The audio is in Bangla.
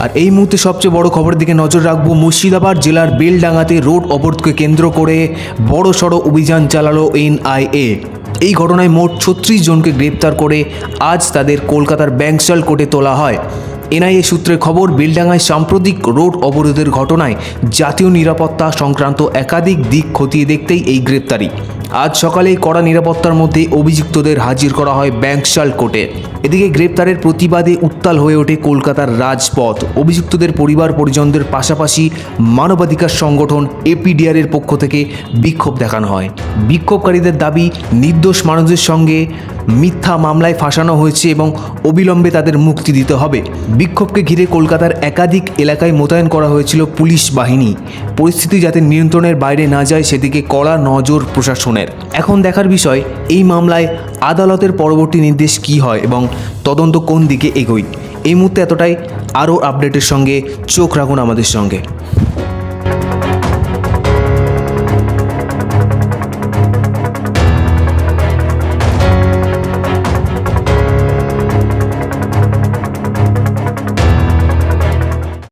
আর এই মুহূর্তে সবচেয়ে বড় খবরের দিকে নজর রাখবো। মুর্শিদাবাদ জেলার বেলডাঙ্গাতে রোড অবরোধকে কেন্দ্র করে বড়সড় অভিযান চালালো এনআইএ। এই ঘটনায় মোট 36 জনকে গ্রেপ্তার করে আজ তাদের কলকাতার ব্যাঙ্কশাল কোর্টে তোলা হয়। এনআইএ সূত্রে খবর, বেলডাঙ্গায় সাম্প্রতিক রোড অবরোধের ঘটনায় জাতীয় নিরাপত্তা সংক্রান্ত একাধিক দিক খতিয়ে দেখতেই এই গ্রেপ্তারি। আজ সকালেই কড়া নিরাপত্তার মধ্যে অভিযুক্তদের হাজির করা হয় ব্যাঙ্কশাল কোর্টে। এদিকে গ্রেপ্তারের প্রতিবাদে উত্তাল হয়ে ওঠে কলকাতার রাজপথ। অভিযুক্তদের পরিবার পরিজনদের পাশাপাশি মানবাধিকার সংগঠন এপিডিআর এর পক্ষ থেকে বিক্ষোভ দেখানো হয়। বিক্ষোভকারীদের দাবি, নির্দোষ মানুষদের সঙ্গে মিথ্যা মামলায় ফাঁসানো হয়েছে এবং অবিলম্বে তাদের মুক্তি দিতে হবে। বিক্ষোভকে ঘিরে কলকাতার একাধিক এলাকায় মোতায়েন করা হয়েছিল পুলিশ বাহিনী। পরিস্থিতি যাতে নিয়ন্ত্রণের বাইরে না যায় সেদিকে কড়া নজর প্রশাসনের। এখন দেখার বিষয়, এই মামলায় আদালতের পরবর্তী নির্দেশ কী হয় এবং তদন্ত কোন দিকে এগোয়। এই মুহূর্তে এতটাই। আরও আপডেটের সঙ্গে চোখ রাখুন আমাদের সঙ্গে।